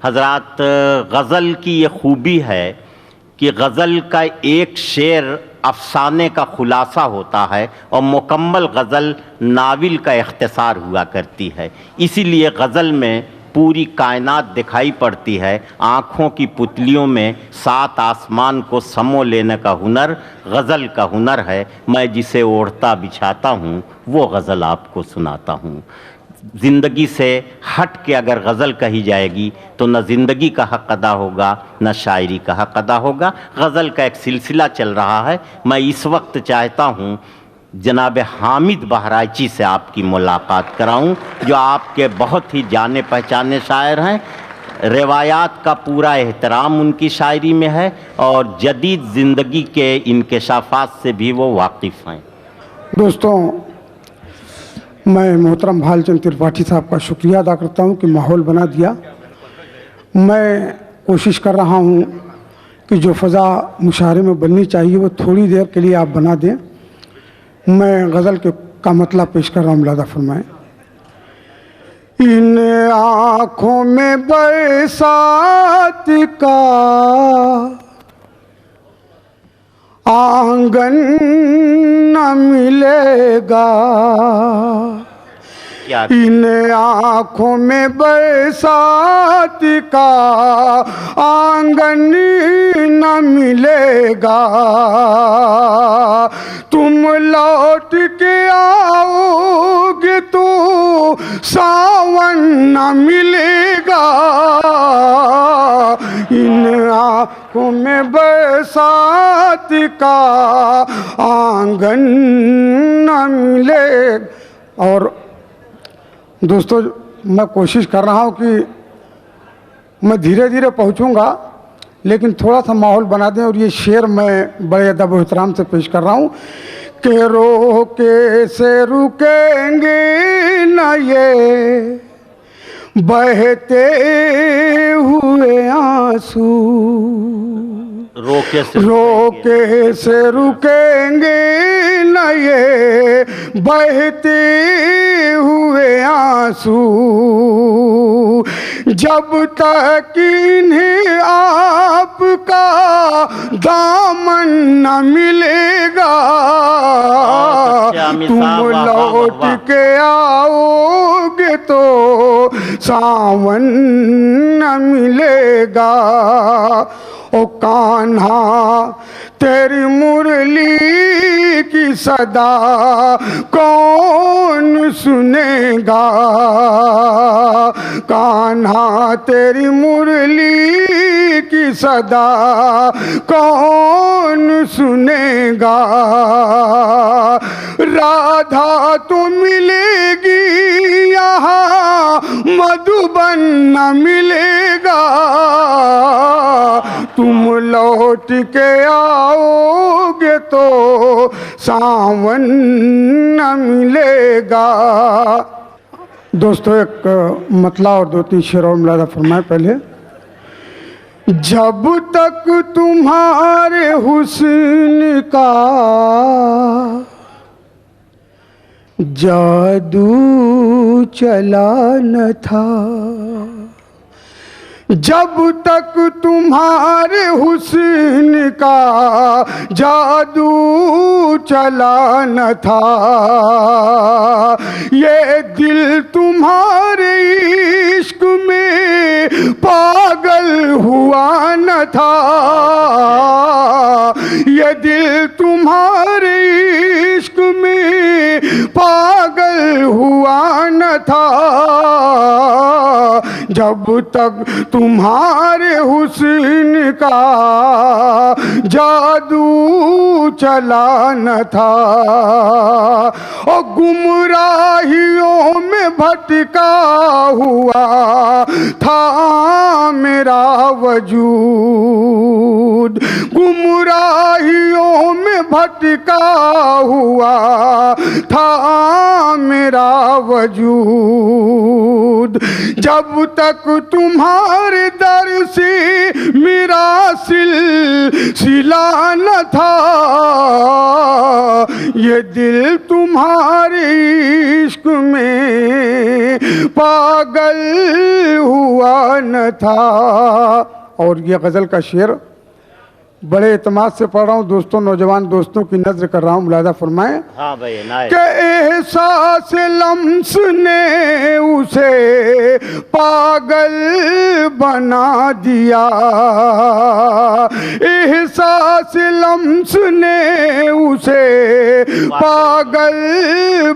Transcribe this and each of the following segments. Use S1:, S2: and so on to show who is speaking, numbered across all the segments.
S1: हजरात, गज़ल की ये खूबी है कि गज़ल का एक शेर अफसाने का खुलासा होता है और मुकम्मल गज़ल नाविल का इख्तिसार हुआ करती है। इसीलिए गज़ल में पूरी कायनात दिखाई पड़ती है। आँखों की पुतलियों में सात आसमान को समो लेने का हुनर गज़ल का हुनर है। मैं जिसे ओढ़ता बिछाता हूँ वो गज़ल आपको सुनाता हूँ। ज़िंदगी से हट के अगर गज़ल कही जाएगी तो न ज़िंदगी का हक़ अदा होगा न शायरी का हक़ अदा होगा। गज़ल का एक सिलसिला चल रहा है। मैं इस वक्त चाहता हूँ जनाब हामिद बहराइची से आपकी मुलाकात कराऊं, जो आपके बहुत ही जाने पहचाने शायर हैं। रिवायात का पूरा एहतराम उनकी शायरी में है और जदीद ज़िंदगी के इंकशाफात से भी वो वाकिफ़ हैं।
S2: दोस्तों, मैं मोहतरम भालचंद त्रिपाठी साहब का शुक्रिया अदा करता हूं कि माहौल बना दिया। मैं कोशिश कर रहा हूं कि जो फ़ज़ा मुशायरे में बननी चाहिए वो थोड़ी देर के लिए आप बना दें। मैं गज़ल का मतलब पेश कर रहा हूँ, मुलादा फरमाएं। इन आँखों में बरसात का आंगन न मिलेगा, इन आँखों में बरसात का आंगन न मिलेगा। तुम लौट के आओगे तो सावन न मिलेगा, इन आँखों में बरसात का आंगन न मिलेगा। और दोस्तों, मैं कोशिश कर रहा हूँ कि मैं धीरे धीरे पहुँचूँगा, लेकिन थोड़ा सा माहौल बना दें। और ये शेर मैं बड़े अदब और एहतराम से पेश कर रहा हूँ कि रोके से रुकेंगे न ये बहते हुए आंसू, रोके से रुकेंगे न ये बहते हुए आंसू, जब तक इन्हें आपका दामन न मिलेगा। तुम लौट के आओगे तो सावन न मिलेगा। ओ कान्हा तेरी मुरली की सदा कौन सुनेगा, कान्हा तेरी मुरली की सदा कौन सुनेगा। राधा तो मिलेगी यहाँ मधुबन न मिलेगा, तुम लौट के आओगे तो सावन न मिलेगा। दोस्तों, एक मतला और दो तीन शेर और मुलादा फरमाए। पहले, जब तक तुम्हारे हुस्न का जादू चला न था, जब तक तुम्हारे हुस्न का जादू चला न था, ये दिल तुम्हारे इश्क में पागल हुआ न था, ये दिल तुम्हारे इश्क में पागल हुआ न था, जब तक तुम्हारे हुस्न का जादू चला न था। और गुमराहियों में भटका हुआ था मेरा वजूद, गुमराहियों में भटका हुआ था मेरा वजूद, जब तक तुम्हारे दर से मेरा सिलसिला न था, ये दिल तुम्हारे इश्क में पागल हुआ न था। और ये गज़ल का शेर बड़े इत्मीनान से पढ़ रहा हूँ दोस्तों, नौजवान दोस्तों की नज़र कर रहा हूँ, मुलाहिज़ा फरमाएं।
S1: हाँ भाई
S2: के एहसास लम्स ने उसे पागल बना दिया, एहसास लम्स ने उसे पागल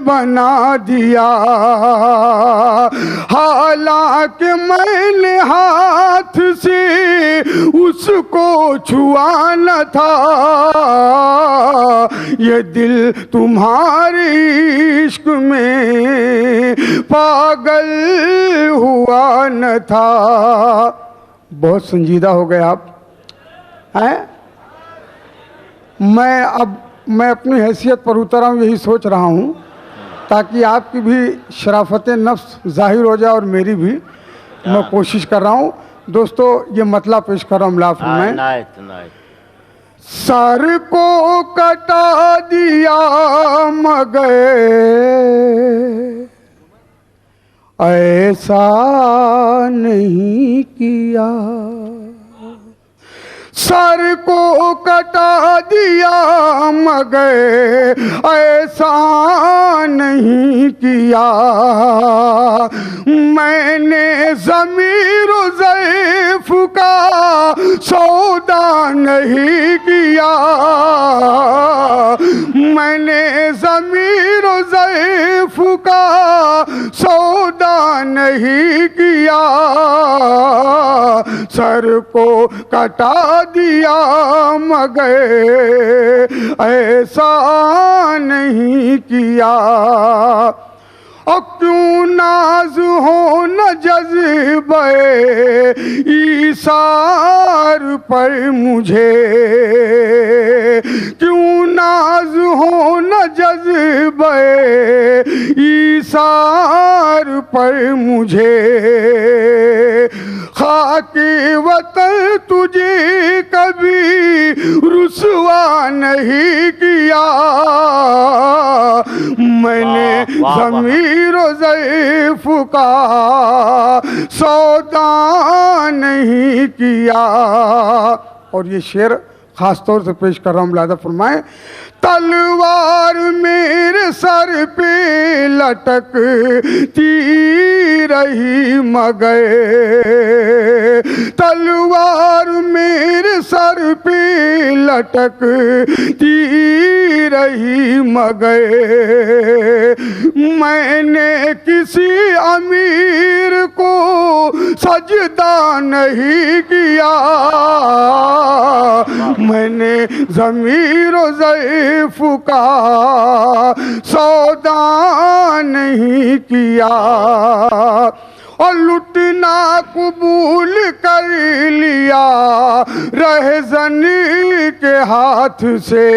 S2: बना दिया। हालांकि मैंने हाथ से उसको छुआ न था, ये दिल तुम्हारे इश्क में पागल हुआ न था। बहुत संजीदा हो गए आप हैं। मैं अपनी हैसियत पर उतरा हूँ, यही सोच रहा हूँ ताकि आपकी भी शराफत नफ्स जाहिर हो जाए और मेरी भी। मैं कोशिश कर रहा हूँ दोस्तों, ये मतलब पेश कर रहा हूँ मुलाफ में। सर को कटा दिया मगर ऐसा नहीं किया, सर को कटा दिया मगर ऐसा नहीं किया। मैंने ज़मीर ज़ैफ़ का सौदा नहीं किया, मैंने ज़मीर ज़ैफ़ का सौदा नहीं किया। सर को कटा दिया मगर ऐसा नहीं किया। और क्यों नाज हो न जज़्बे ईसार पर मुझे, क्यों नाज हो न जज़्बे ईसार पर मुझे। खाके वतन तुझे कभी रुसवा नहीं किया, मैंने ज़मीर ज़ैफ़ का सौदा नहीं किया। और ये शेर खास तौर से पेश कर रहा हूँ, मुलाहिज़ा फरमाएं। तलवार मेरे सर पे लटकती रही मगर, तलवार मेरे सर पे लटकती रही मगर। मैंने किसी अमीर को सजदा नहीं किया, मैंने ज़मीर ज़ैफ़ का सौदा नहीं किया। और लुटना कबूल कर लिया रहज़न के हाथ से,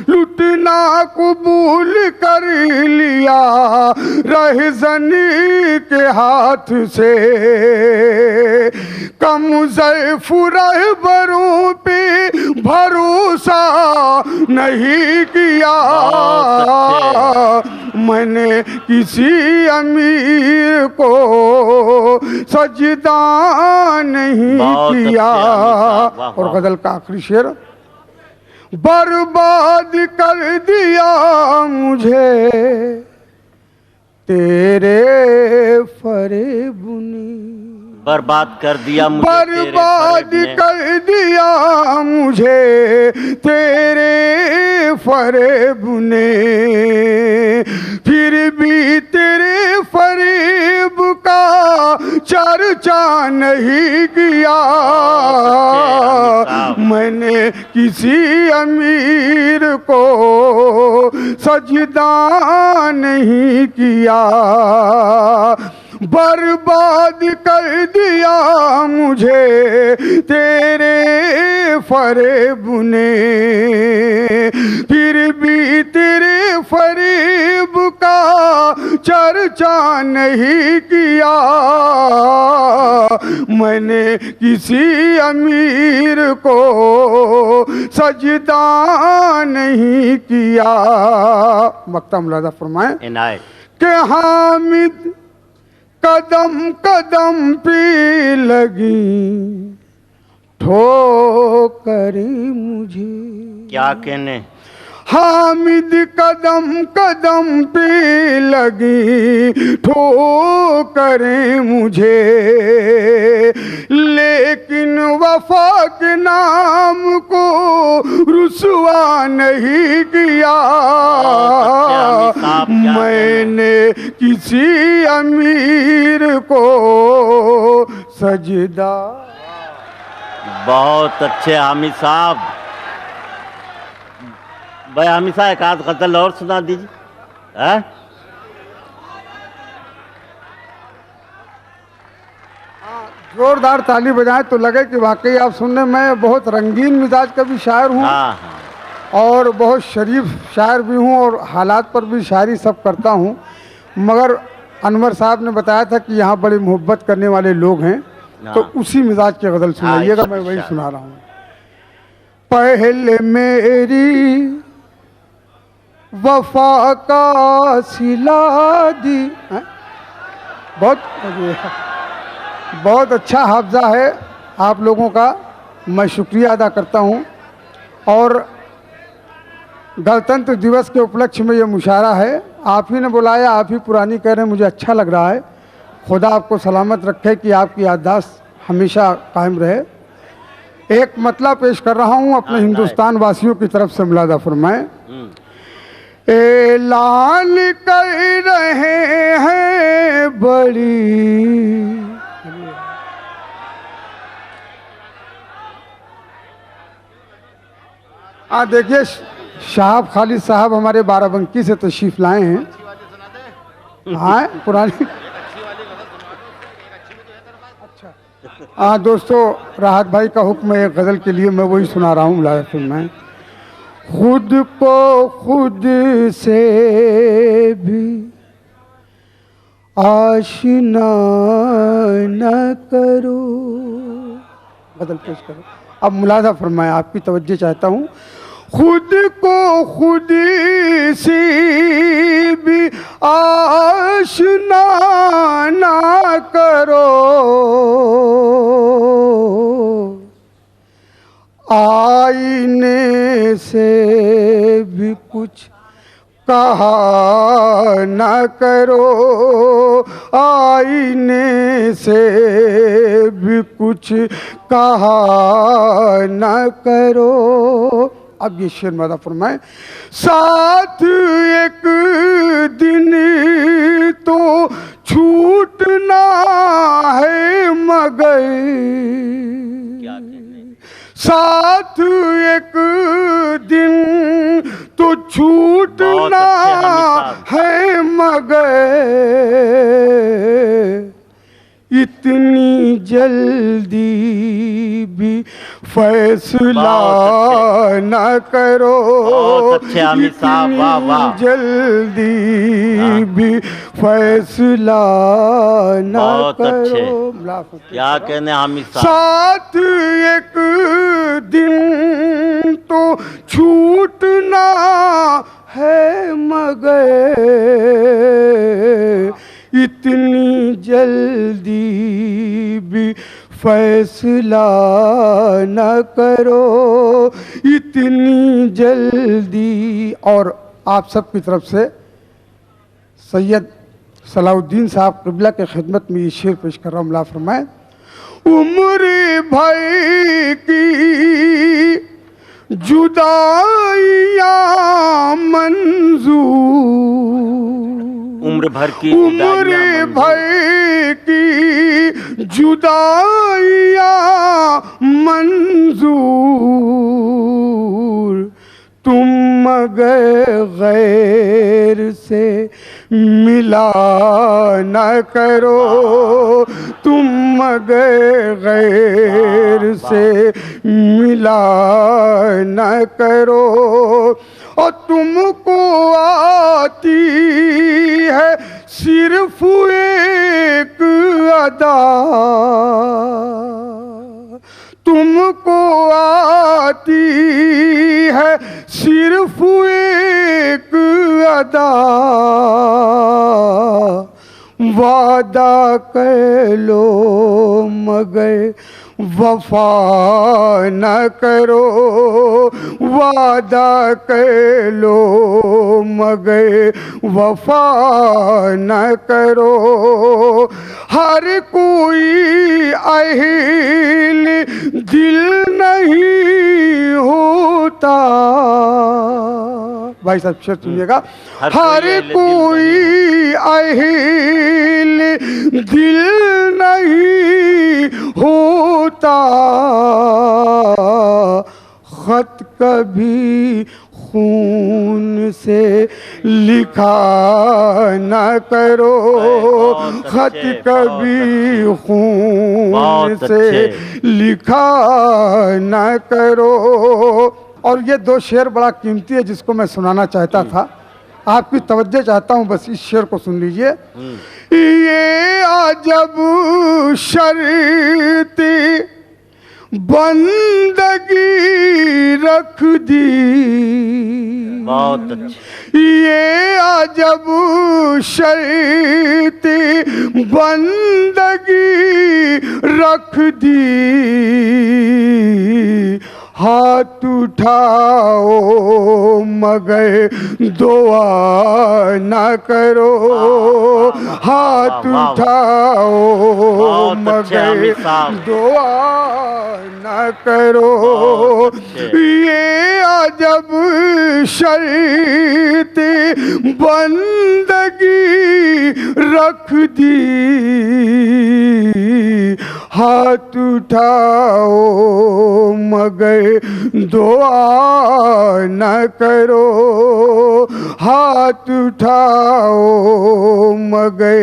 S2: लुटना कबूल कर लिया रहज़न के हाथ से। कम ज़ैफ़ रहबरों पे भरोसा नहीं किया, मैंने किसी अमीर को सजदा नहीं किया। और गज़ल का आखिरी शेर। बर्बाद कर दिया मुझे तेरे फरेब ने,
S1: बर्बाद कर दिया मुझे,
S2: बर्बाद कर दिया मुझे तेरे फरेब ने। फिर भी तेरे फरेब का चर्चा नहीं किया, मैंने किसी अमीर को सजदा नहीं किया। बर्बाद कर दिया मुझे तेरे फरेब ने, फिर भी तेरे फरेब का चर्चा नहीं किया, मैंने किसी अमीर को सजदा नहीं किया। मक्ता मुलाजा फरमाए
S1: इनायत।
S2: कि हामिद कदम कदम पे लगी ठोकरें मुझे।
S1: क्या कहने,
S2: हामिद कदम कदम पे लगी ठोकरें मुझे, लेकिन वफा के नाम को रुसवा नहीं किया। मैंने किसी अमीर को सजदा।
S1: बहुत अच्छे हामिद साहब। भाई हामिद साहब एक आध गजल और सुना दीजिए। हैं?
S2: जोरदार ताली बजाएं तो लगे कि वाकई आप सुनने में बहुत रंगीन मिजाज का भी शायर हूँ
S1: हाँ हाँ।
S2: और बहुत शरीफ शायर भी हूँ और हालात पर भी शायरी सब करता हूँ। मगर अनवर साहब ने बताया था कि यहाँ बड़ी मोहब्बत करने वाले लोग हैं, तो उसी मिजाज की गज़ल सुनाइएगा। मैं वही सुना रहा हूँ। पहले मेरी वफा का सिला दी। बहुत अच्छा हाफजा है आप लोगों का, मैं शुक्रिया अदा करता हूँ। और गणतंत्र दिवस के उपलक्ष्य में ये मुशायरा है, आप ही ने बुलाया, आप ही पुरानी कह रहे हैं, मुझे अच्छा लग रहा है। खुदा आपको सलामत रखे कि आपकी याददाश्त हमेशा कायम रहे। एक मतला पेश कर रहा हूँ अपने हिंदुस्तान वासियों की तरफ से, मुलादा फरमाएं। ऐलान कर रहे हैं बड़ी, देखिए शाहब खालिद साहब हमारे बाराबंकी से तशरीफ लाए हैं। हाँ पुरानी। अच्छा दोस्तों, राहत भाई का हुक्म है एक गज़ल के लिए, मैं वही सुना रहा हूँ। मुलाज़ा मैं खुद को खुद से भी आशना न करो। गज़ल पेश करो। अब मुलाज़ा फरमाएं, आपकी तवज्जो चाहता हूँ। खुद को खुद से भी आशना ना करो, आईने से भी कुछ कहा न करो, आईने से भी कुछ कहा न करो। अब ये शेर मादा फरमाए। साथ एक दिन तो छूटना है मगर, साथ एक दिन तो छूटना है मगर, इतनी जल्दी भी फैसला न करो, इतनी जल्दी भी फैसला न करो।
S1: क्या कहने हामिद साहब।
S2: साथ एक दिन तो छूटना है मगर, इतनी जल्दी भी फैसला न करो, इतनी जल्दी। और आप सब की तरफ से सैयद सलाउद्दीन साहब क़िबला के खिदमत में ये शेर पेश कर रहा हूँ। मुला फरमाए। उम्र भर की जुदाइयाँ मंजूर,
S1: उम्र भर की
S2: जुदाइयाँ मंजूर, तुम मगर गैर से मिला न करो, तुम मगर गैर से मिला न करो, और तुमको आती है सिर्फ एक अदा, तुमको आती है सिर्फ एक अदा, वादा कर लो मगर वफा न करो, वादा कर लो मगर वफा न करो। हर कोई अहिल दिल नहीं होता, भाई साहब शेर सुनिएगा, हर कोई अहिल दिल नहीं होता, खत कभी खून से लिखा न करो, खत कभी खून से लिखा न करो। और ये दो शेर बड़ा कीमती है जिसको मैं सुनाना चाहता था, आपकी तवज्जो चाहता हूँ, बस इस शेर को सुन लीजिए। ये अजब शर्त बंदगी रख दी,
S1: बहुत अच्छे।
S2: ये अजब शर्त बंदगी रख दी, हाथ उठाओ मगर दुआ न करो, हाथ उठाओ मगर दुआ न करो। ये अजब शर्त बंदगी रख दी, हाथ उठाओ मगर दुआ न करो, हाथ उठाओ मगर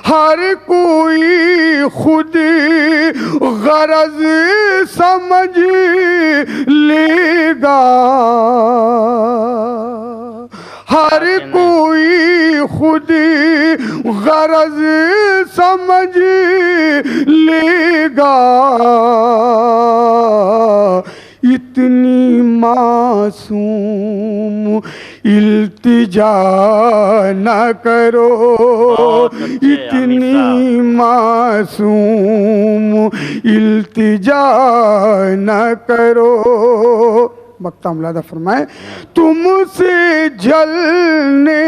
S2: हर कोई खुद गरज समझ लेगा, हर कोई खुद गरज समझ लेगा, इतनी मासूम इल्तिजा न करो, इतनी मासूम इल्तिजा न करो। वक्ता मुलादा फरमाए, तुमसे जलने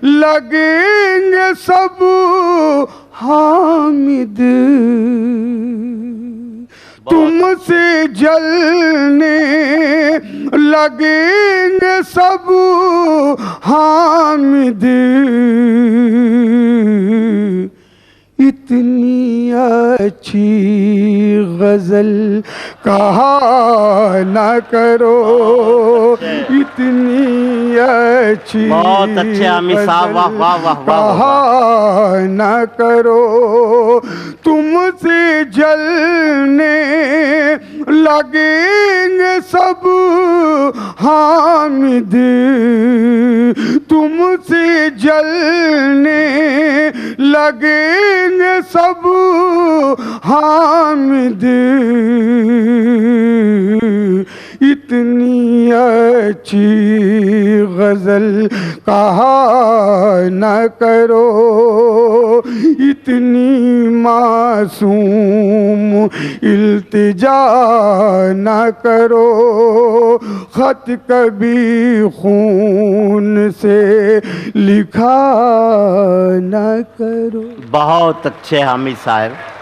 S2: लगेंगे सब हामिद, तुमसे जलने लगेंगे सब हामिद, इतनी अच्छी गजल कहा न करो, इतनी अच्छी
S1: बहुत अच्छे आमिर साहब, वाह वाह वाह वाह,
S2: कहा न करो। तुमसे जलने लगेंगे सब हामिद, तुमसे जलने लगेंगे सब हामिद, इतनी अच्छी गजल कहा न करो, इतनी मासूम इल्तिजा न करो, खत कभी खून से लिखा न करो।
S1: बहुत अच्छे हामिद साहब।